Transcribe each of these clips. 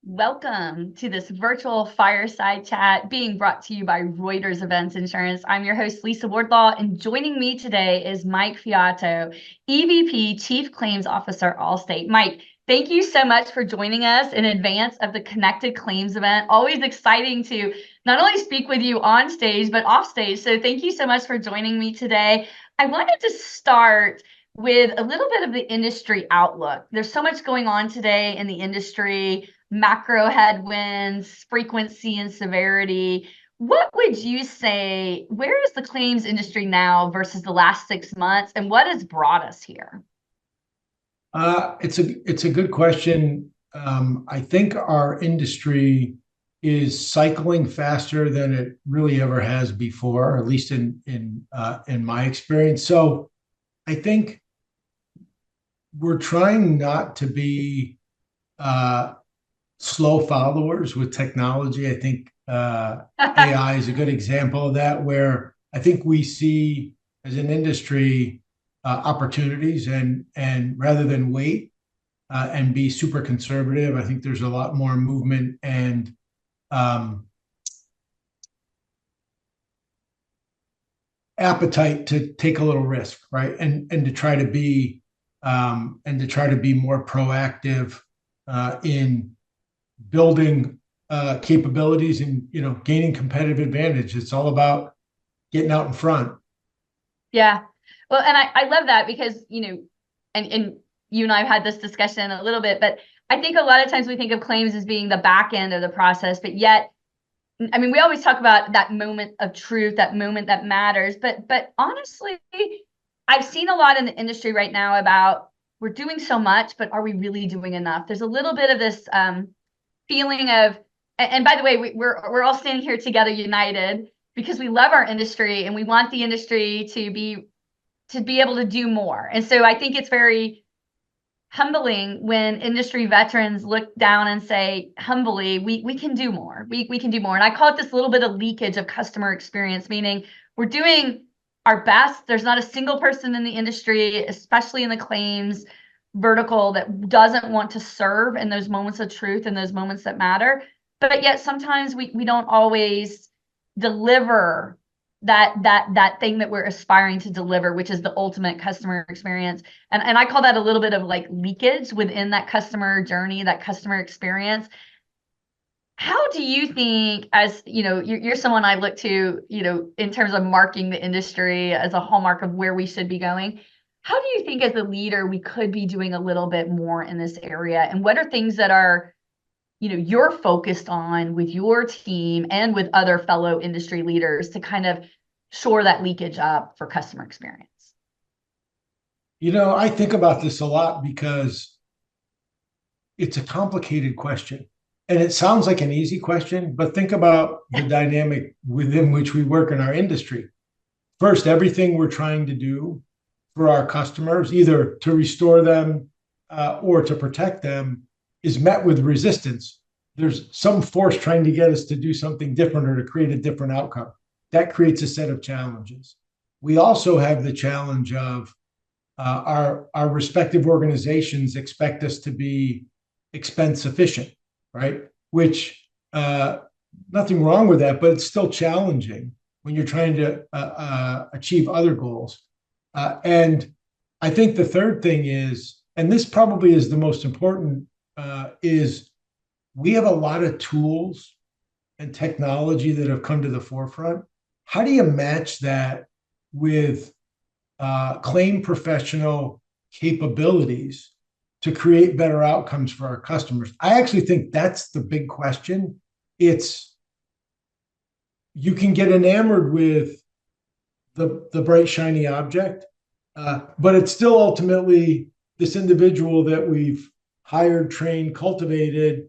Welcome to this virtual fireside chat being brought to you by Reuters Events Insurance. I'm your host, Lisa Wardlaw, and joining me today is Mike Fiato, EVP Chief Claims Officer, Allstate. Mike, thank you so much for joining us in advance of the Connected Claims event. Always exciting to not only speak with you on stage, but off stage. So thank you so much for joining me today. I wanted to start with a little bit of the industry outlook. There's so much going on today in the industry, macro headwinds, frequency and severity. What would you say, where is the claims industry now versus the last 6 months, and what has brought us here? It's a good question. I think our industry is cycling faster than it really ever has before, at least in my experience. So I think we're trying not to be uh, slow followers with technology. I think AI is a good example of that, where I think we see as an industry opportunities, and rather than wait and be super conservative, I think there's a lot more movement and um, appetite to take a little risk, right? And to try to be more proactive in building capabilities and gaining competitive advantage. It's all about getting out in front. Yeah. Well, and I love that because, and you and I have had this discussion a little bit, but I think a lot of times we think of claims as being the back end of the process, but yet, I mean, we always talk about that moment of truth, that moment that matters. But honestly, I've seen a lot in the industry right now about we're doing so much, but are we really doing enough? There's a little bit of this feeling of, and by the way, we're all standing here together, united, because we love our industry and we want the industry to be able to do more. And so I think it's very humbling when industry veterans look down and say humbly, we can do more. We can do more. And I call it this little bit of leakage of customer experience, meaning we're doing our best. There's not a single person in the industry, especially in the claims vertical, that doesn't want to serve in those moments of truth and those moments that matter. But yet sometimes we don't always deliver that thing that we're aspiring to deliver, which is the ultimate customer experience. And I call that a little bit of like leakage within that customer journey, that customer experience. How do you think, as you're someone I look to, in terms of marking the industry as a hallmark of where we should be going? How do you think as a leader we could be doing a little bit more in this area? And what are things that are, you're focused on with your team and with other fellow industry leaders to kind of shore that leakage up for customer experience? I think about this a lot because it's a complicated question. And it sounds like an easy question, but think about the dynamic within which we work in our industry. First, everything we're trying to do for our customers, either to restore them or to protect them, is met with resistance. There's some force trying to get us to do something different or to create a different outcome. That creates a set of challenges. We also have the challenge of our respective organizations expect us to be expense efficient, right? Which nothing wrong with that, but it's still challenging when you're trying to achieve other goals. And I think the third thing is, and this probably is the most important, is we have a lot of tools and technology that have come to the forefront. How do you match that with claim professional capabilities to create better outcomes for our customers? I actually think that's the big question. It's You can get enamored with the bright shiny object, but it's still ultimately this individual that we've hired, trained, cultivated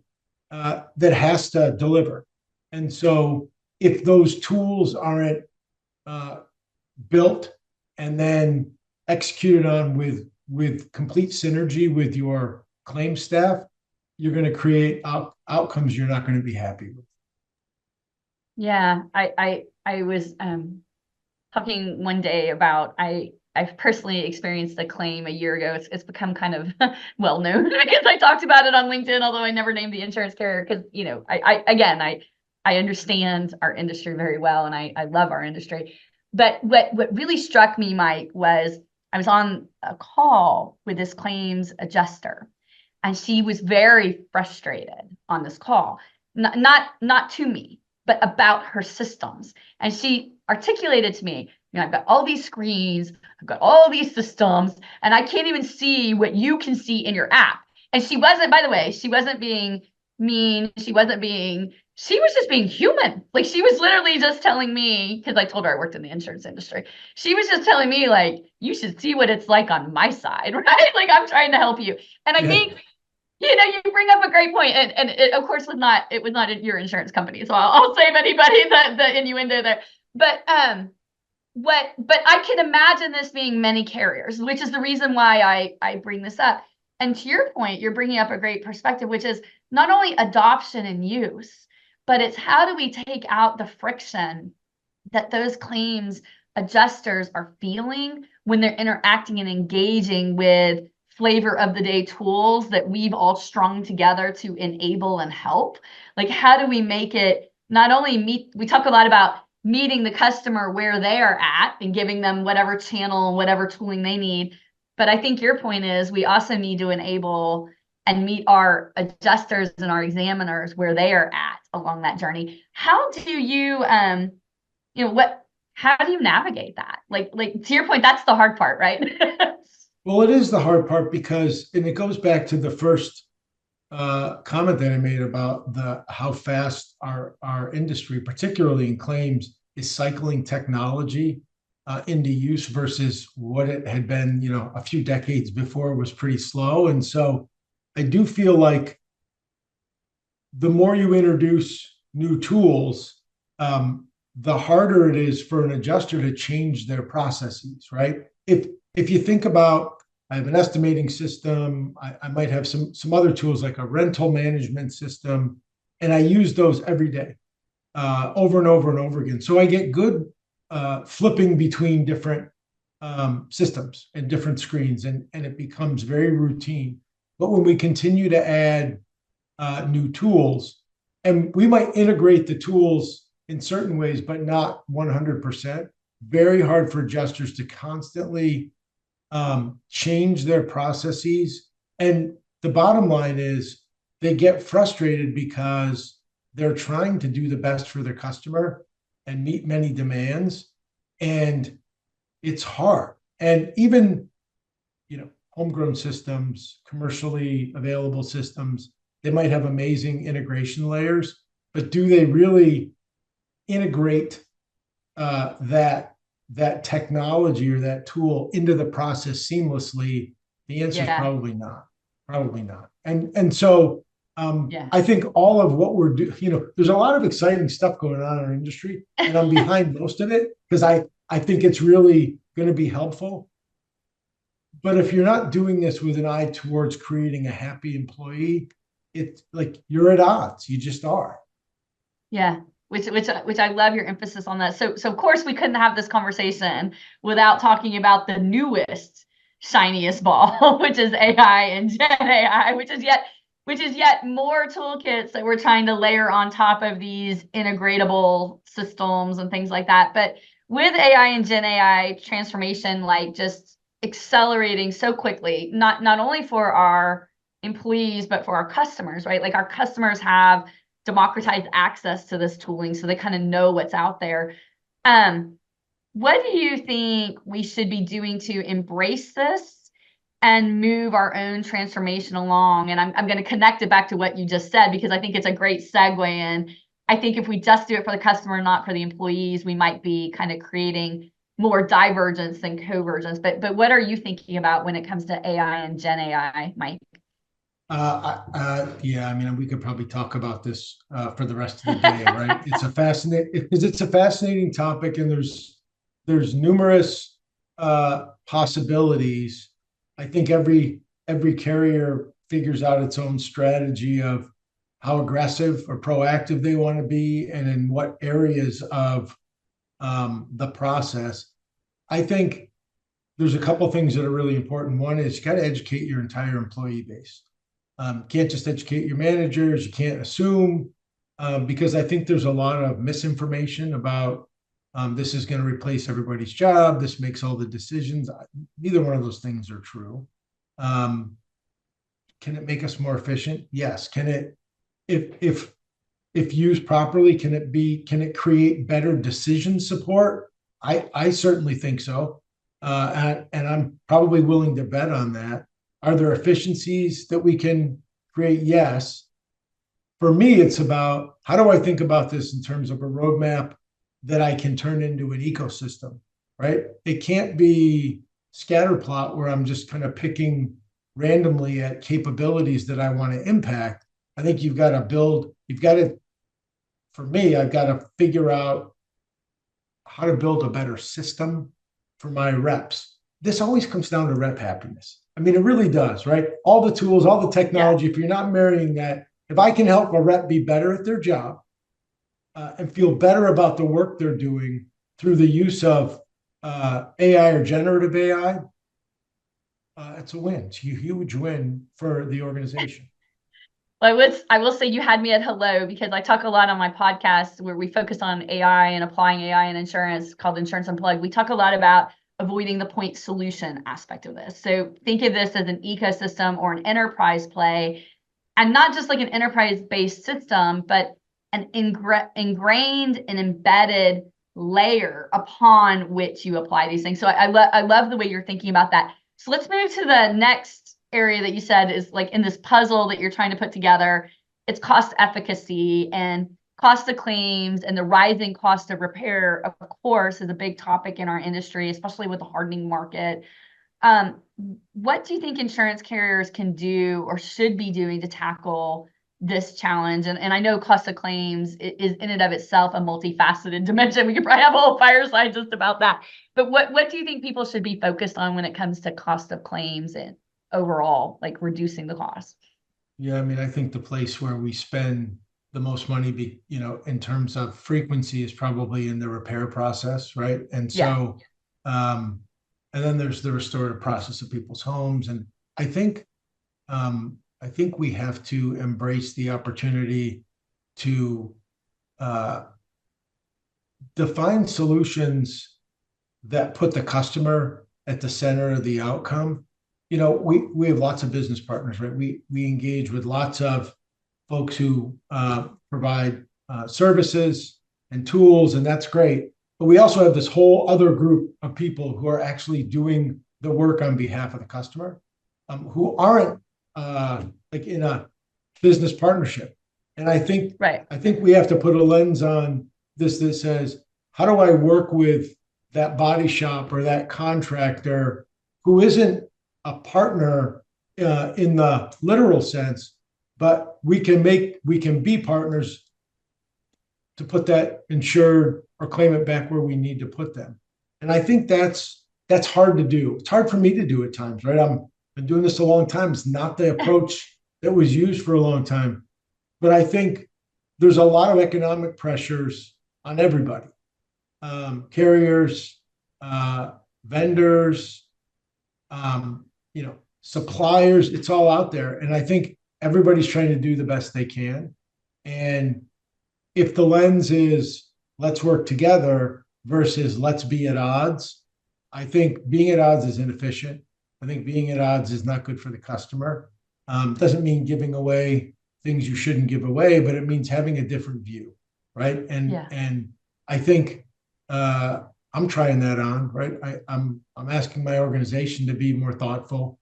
that has to deliver. And so if those tools aren't uh, built and then executed on with complete synergy with your claim staff, you're going to create outcomes you're not going to be happy with. Yeah, I was talking one day about I've personally experienced a claim a year ago. It's become kind of well known because I talked about it on LinkedIn, although I never named the insurance carrier because, I understand our industry very well and I love our industry. But what really struck me, Mike, was I was on a call with this claims adjuster and she was very frustrated on this call. Not to me, but about her systems. And she articulated to me, I've got all these screens, I've got all these systems, and I can't even see what you can see in your app. And she wasn't, by the way, she wasn't being mean. She was just being human. Like she was literally just telling me, because I told her I worked in the insurance industry. She was just telling me, like, you should see what it's like on my side, right? Like I'm trying to help you. And I Yeah. think you bring up a great point, and it of course it was not your insurance company, so I'll save anybody the innuendo there. But but I can imagine this being many carriers, which is the reason why I bring this up. And to your point, you're bringing up a great perspective, which is not only adoption and use, but it's how do we take out the friction that those claims adjusters are feeling when they're interacting and engaging with flavor of the day tools that we've all strung together to enable and help. Like, how do we make it not only we talk a lot about meeting the customer where they are at and giving them whatever channel, whatever tooling they need. But I think your point is we also need to enable and meet our adjusters and our examiners where they are at along that journey. How do you, how do you navigate that? Like to your point, that's the hard part, right? Well, it is the hard part because, and it goes back to the first comment that I made about how fast our industry, particularly in claims, is cycling technology into use versus what it had been, a few decades before was pretty slow. And so I do feel like the more you introduce new tools, the harder it is for an adjuster to change their processes, right? If you think about, I have an estimating system, I might have some other tools like a rental management system, and I use those every day, over and over and over again. So I get good flipping between different systems and different screens, and it becomes very routine. But when we continue to add new tools, and we might integrate the tools in certain ways, but not 100%, very hard for adjusters to constantly change their processes. And the bottom line is they get frustrated because they're trying to do the best for their customer and meet many demands. And it's hard. And even, homegrown systems, commercially available systems, they might have amazing integration layers, but do they really integrate that technology or that tool into the process seamlessly? The answer is probably not. And so I think all of what we're doing, there's a lot of exciting stuff going on in our industry, and I'm behind most of it because I think it's really going to be helpful. But if you're not doing this with an eye towards creating a happy employee, it's like you're at odds. You just are. Yeah. Which I love your emphasis on that. So of course we couldn't have this conversation without talking about the newest shiniest ball, which is AI and Gen AI, which is yet more toolkits that we're trying to layer on top of these integratable systems and things like that. But with AI and Gen AI transformation, like just accelerating so quickly, not only for our employees, but for our customers, right? Like our customers have democratized access to this tooling, so they kind of know what's out there. What do you think we should be doing to embrace this and move our own transformation along? And I'm going to connect it back to what you just said, because I think it's a great segue in. I think if we just do it for the customer, not for the employees, we might be kind of creating more divergence than convergence. But what are you thinking about when it comes to AI and Gen AI, Mike? Yeah, I mean, we could probably talk about this for the rest of the day, right? It's a fascinating topic, and there's numerous possibilities. I think every carrier figures out its own strategy of how aggressive or proactive they want to be, and in what areas of the process. I think there's a couple things that are really important. One is you got to educate your entire employee base. Can't just educate your managers. You can't assume, because I think there's a lot of misinformation about this is going to replace everybody's job. This makes all the decisions. Neither one of those things are true. Um, can it make us more efficient? Yes. Can it, if used properly, can it create better decision support? I certainly think so. And I'm probably willing to bet on that. Are there efficiencies that we can create? Yes. For me, it's about how do I think about this in terms of a roadmap that I can turn into an ecosystem, right? It can't be scatterplot where I'm just kind of picking randomly at capabilities that I want to impact. I think you've got to, for me, I've got to figure out how to build a better system for my reps. This always comes down to rep happiness. I mean, it really does, right? All the tools, all the Yeah. technology, if you're not marrying that, if I can help a rep be better at their job and feel better about the work they're doing through the use of AI or generative AI, it's a win. It's a huge win for the organization. Well, I will say you had me at hello because I talk a lot on my podcast where we focus on AI and applying AI in insurance called Insurance Unplugged. We talk a lot about avoiding the point solution aspect of this. So think of this as an ecosystem or an enterprise play, and not just like an enterprise-based system, but an ingrained and embedded layer upon which you apply these things. So I love the way you're thinking about that. So let's move to the next area that you said is like in this puzzle that you're trying to put together. It's cost efficacy and cost of claims, and the rising cost of repair, of course, is a big topic in our industry, especially with the hardening market. Um, what do you think insurance carriers can do or should be doing to tackle this challenge? And I know cost of claims is in and of itself a multifaceted dimension. We could probably have a whole fireside just about that. But what do you think people should be focused on when it comes to cost of claims and overall, like reducing the cost? Yeah, I mean, I think the place where we spend the most money, in terms of frequency, is probably in the repair process, right? And Yeah, so, um, and then there's the restorative process of people's homes, and I think, I think we have to embrace the opportunity to uh, define solutions that put the customer at the center of the outcome. We have lots of business partners, right? We engage with lots of folks who provide services and tools, and that's great. But we also have this whole other group of people who are actually doing the work on behalf of the customer, who aren't like in a business partnership. And right. I think we have to put a lens on this that says, how do I work with that body shop or that contractor who isn't a partner in the literal sense, but we can be partners to put that insured or claim it back where we need to put them. And I think that's hard to do. It's hard for me to do at times, right? I'm been doing this a long time. It's not the approach that was used for a long time. But I think there's a lot of economic pressures on everybody, carriers, vendors, suppliers. It's all out there, and I think everybody's trying to do the best they can. And if the lens is let's work together versus let's be at odds, I think being at odds is inefficient. I think being at odds is not good for the customer. Doesn't mean giving away things you shouldn't give away, but it means having a different view, right? Yeah. And I think I'm trying that on, right? I'm asking my organization to be more thoughtful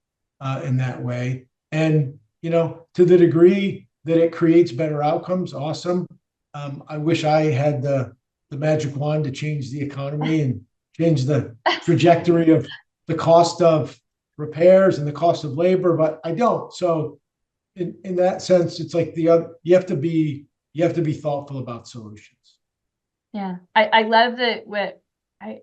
in that way, and to the degree that it creates better outcomes, awesome. I wish I had the magic wand to change the economy and change the trajectory of the cost of repairs and the cost of labor, but I don't. So in that sense, it's like the other, you have to be thoughtful about solutions. Yeah. I love that I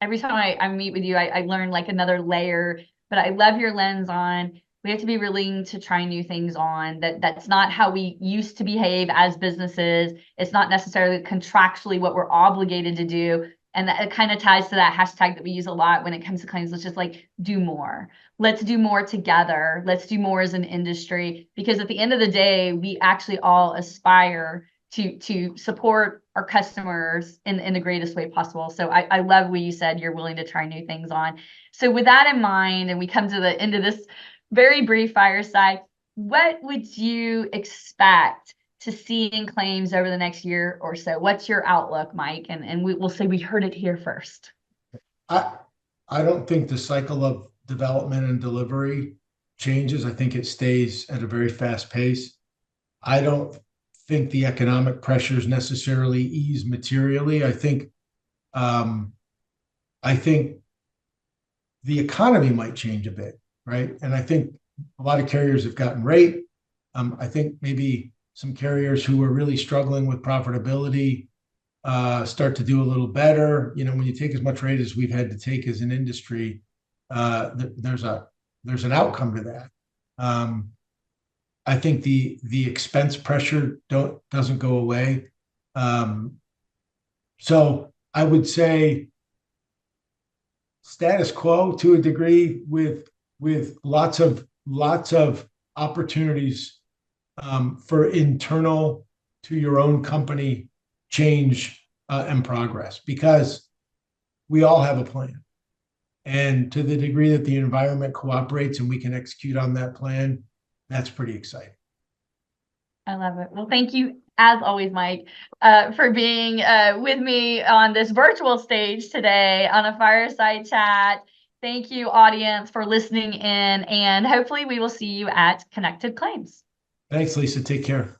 every time I meet with you, I learn like another layer, but I love your lens on we have to be willing to try new things on that's not how we used to behave as businesses. It's not necessarily contractually what we're obligated to do. And that it kind of ties to that hashtag that we use a lot when it comes to claims, which is like, do more. Let's do more together. Let's do more as an industry, because at the end of the day, we actually all aspire to support our customers in the greatest way possible. So I love what you said, you're willing to try new things on. So with that in mind, and we come to the end of this very brief fireside, what would you expect to see in claims over the next year or so? What's your outlook, Mike? And we'll say we heard it here first. I I don't think the cycle of development and delivery changes. I think it stays at a very fast pace. I don't think the economic pressures necessarily ease materially. Um, I think the economy might change a bit, right? And I think a lot of carriers have gotten rate. I think maybe some carriers who are really struggling with profitability start to do a little better. You know, when you take as much rate as we've had to take as an industry, there's an outcome to that. Um, I think the expense pressure doesn't go away. Um, so I would say status quo to a degree, with lots of opportunities for internal to your own company change and progress, because we all have a plan. And to the degree that the environment cooperates and we can execute on that plan, that's pretty exciting. I love it. Well, thank you, as always, Mike, for being with me on this virtual stage today on a fireside chat. Thank you, audience, for listening in, and hopefully we will see you at Connected Claims. Thanks, Lisa. Take care.